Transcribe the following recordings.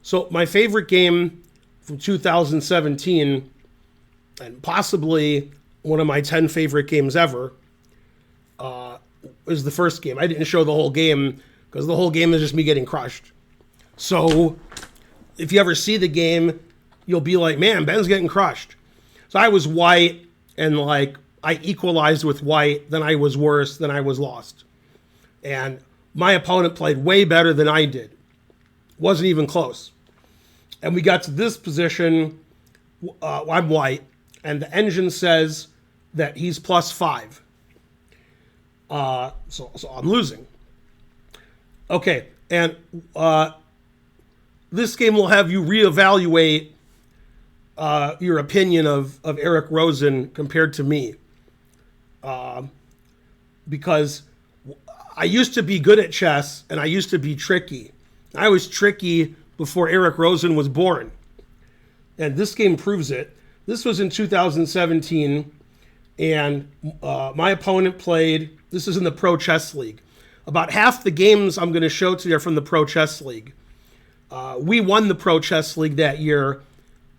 So my favorite game from 2017, and possibly one of my 10 favorite games ever, is the first game. I didn't show the whole game because the whole game is just me getting crushed. So if you ever see the game, you'll be like, man, Ben's getting crushed. So I was white, and like I equalized with white, then I was worse, then I was lost. And my opponent played way better than I did. Wasn't even close. And we got to this position, I'm white, and the engine says that he's +5. So I'm losing. Okay, and this game will have you reevaluate your opinion of Eric Rosen compared to me. Because I used to be good at chess, and I used to be tricky. I was tricky before Eric Rosen was born. And this game proves it. This was in 2017, and my opponent played, this is in the Pro Chess League. About half the games I'm going to show to you are from the Pro Chess League. We won the Pro Chess League that year,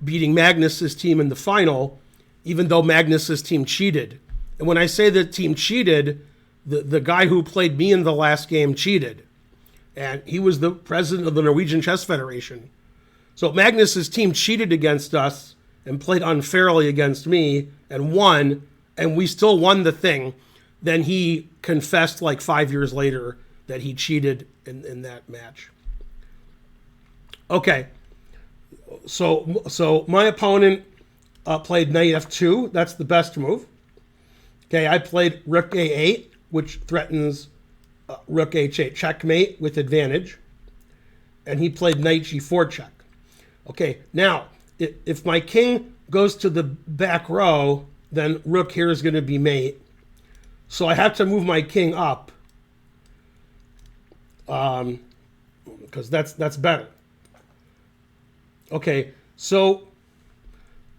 beating Magnus's team in the final, even though Magnus's team cheated. And when I say the team cheated, the guy who played me in the last game cheated. And he was the president of the Norwegian Chess Federation. So Magnus's team cheated against us and played unfairly against me and won, and we still won the thing. Then he confessed like 5 years later that he cheated in that match. Okay, so my opponent played knight f2. That's the best move. Okay, I played rook a8, which threatens rook h8 checkmate with advantage. And he played knight g4 check. Okay, now, if my king goes to the back row, then rook here is going to be mate. So I have to move my king up, because that's better. Okay, so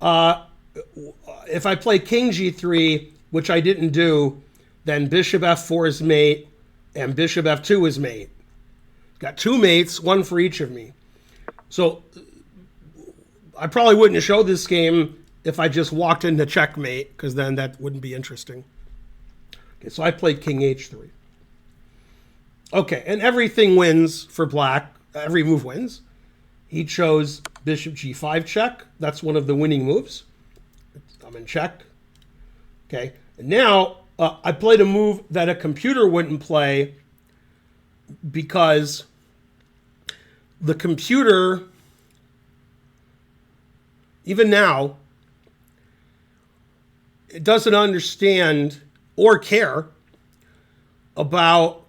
if I play king g3, which I didn't do, then bishop f4 is mate, and bishop f2 is mate. Got two mates, one for each of me. So I probably wouldn't show this game if I just walked into checkmate, because then that wouldn't be interesting. Okay, so I played king h3. Okay, and everything wins for black. Every move wins. He chose bishop g5 check. That's one of the winning moves. I'm in check. Okay, and now I played a move that a computer wouldn't play, because the computer, even now, it doesn't understand or care about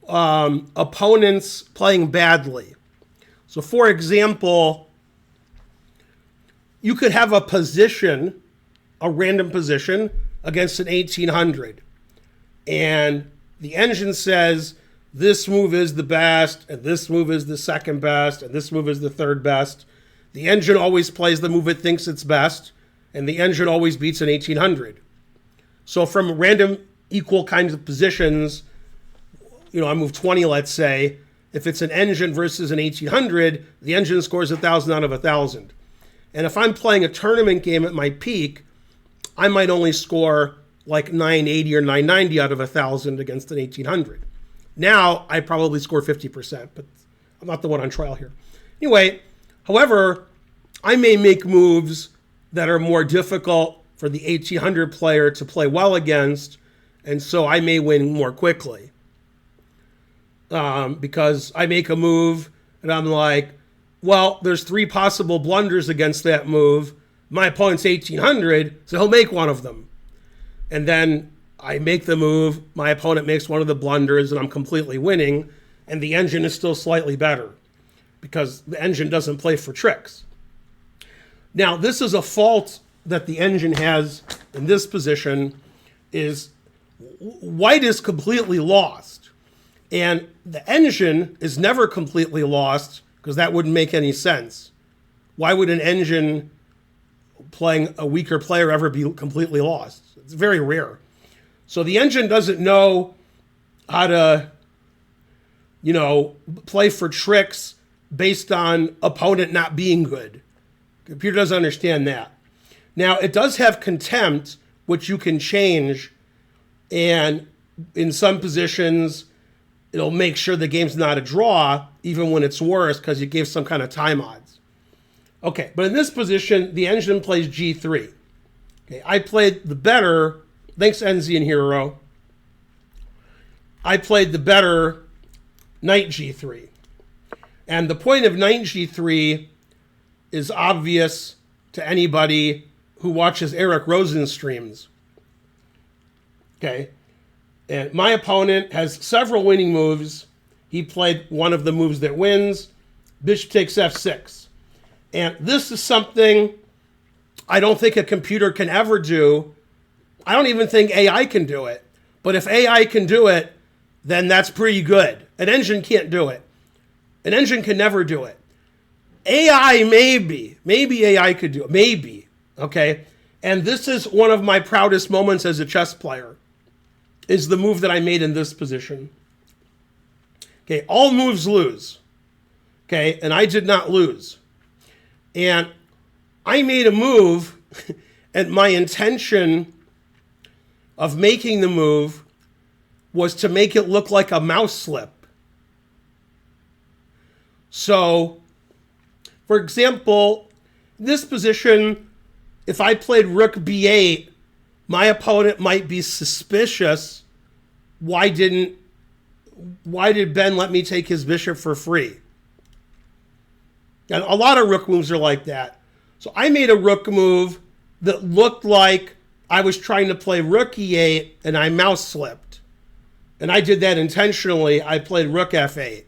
opponents playing badly. So for example, you could have a position, a random position, against an 1800. And the engine says, this move is the best, and this move is the second best, and this move is the third best. The engine always plays the move it thinks it's best, and the engine always beats an 1800. So from random equal kinds of positions, I move 20, let's say. If it's an engine versus an 1800, the engine scores 1,000 out of 1,000. And if I'm playing a tournament game at my peak, I might only score like 980 or 990 out of 1,000 against an 1800. Now I probably score 50%, but I'm not the one on trial here. Anyway, however, I may make moves that are more difficult for the 1800 player to play well against, and so I may win more quickly. Because I make a move and I'm like, well, there's 3 possible blunders against that move. My opponent's 1800, so he'll make one of them. And then I make the move, my opponent makes one of the blunders, and I'm completely winning, and the engine is still slightly better because the engine doesn't play for tricks. Now, this is a fault that the engine has in this position, is white is completely lost. And the engine is never completely lost, because that wouldn't make any sense. Why would an engine playing a weaker player ever be completely lost? It's very rare. So the engine doesn't know how to, play for tricks based on opponent not being good. Computer doesn't understand that. Now, it does have contempt, which you can change, and in some positions, it'll make sure the game's not a draw, even when it's worse, because you gave some kind of time odds. Okay, but in this position, the engine plays G3. Okay, I played the better, thanks Enzy and Hero, I played the better knight G3. And the point of knight G3 is obvious to anybody who watches Eric Rosen streams. Okay, and my opponent has several winning moves. He played one of the moves that wins, bishop takes f6. And this is something I don't think a computer can ever do. I don't even think AI can do it. But if AI can do it, then that's pretty good. An engine can't do it. An engine can never do it. AI maybe AI could do it, maybe, okay? And this is one of my proudest moments as a chess player, is the move that I made in this position. Okay, all moves lose, okay? And I did not lose. And I made a move, and my intention of making the move was to make it look like a mouse slip. So, for example, this position, if I played rook b8, my opponent might be suspicious. Why did Ben let me take his bishop for free? And a lot of rook moves are like that. So I made a rook move that looked like I was trying to play rook e8 and I mouse slipped. And I did that intentionally. I played rook f8.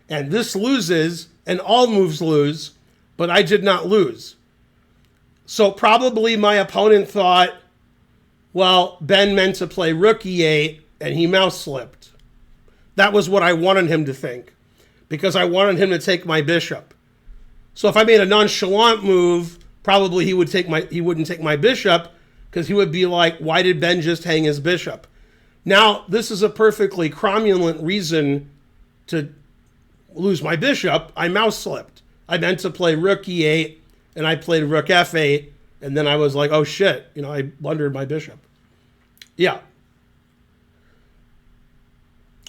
And this loses, and all moves lose, but I did not lose. So probably my opponent thought, well, Ben meant to play rook e8, and he mouse slipped. That was what I wanted him to think, because I wanted him to take my bishop. So if I made a nonchalant move, probably he wouldn't take my bishop, because he would be like, why did Ben just hang his bishop? Now, this is a perfectly cromulent reason to lose my bishop. I mouse slipped. I meant to play rook e8, and I played rook f8, and then I was like, oh shit, I blundered my bishop. Yeah.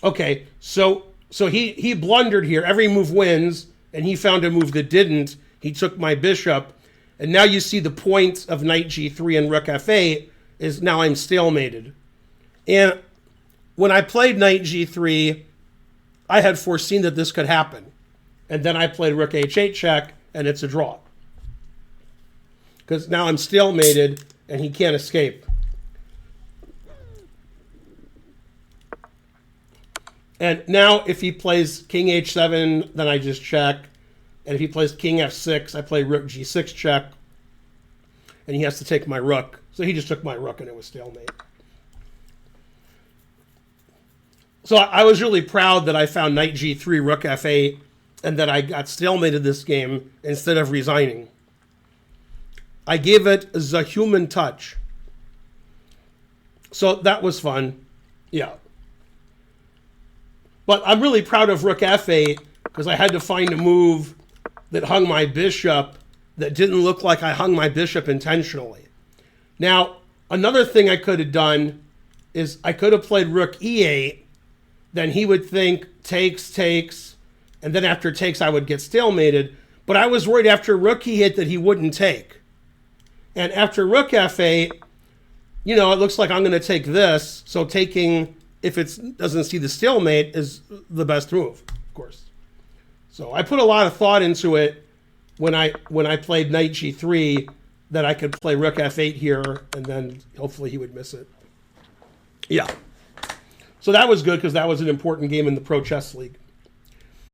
Okay, so he blundered here. Every move wins, and he found a move that didn't. He took my bishop, and now you see the point of knight g3 and rook f8 is now I'm stalemated. And when I played knight g3, I had foreseen that this could happen. And then I played rook h8 check, and it's a draw. Because now I'm stalemated, and he can't escape. And now if he plays king h7, then I just check. And if he plays king f6, I play rook g6 check. And he has to take my rook. So he just took my rook, and it was stalemate. So I was really proud that I found knight g3, rook f8, and that I got stalemated this game instead of resigning. I gave it the human touch. So that was fun. Yeah. But I'm really proud of rook f8 because I had to find a move that hung my bishop that didn't look like I hung my bishop intentionally. Now, another thing I could have done is I could have played rook e8. Then he would think takes, and then after takes, I would get stalemated. But I was worried after rook e8 that he wouldn't take. And after rook f8, it looks like I'm going to take this. So taking, if it doesn't see the stalemate, is the best move, of course. So I put a lot of thought into it when I played knight g3, that I could play rook f8 here, and then hopefully he would miss it. Yeah. So that was good because that was an important game in the Pro Chess League.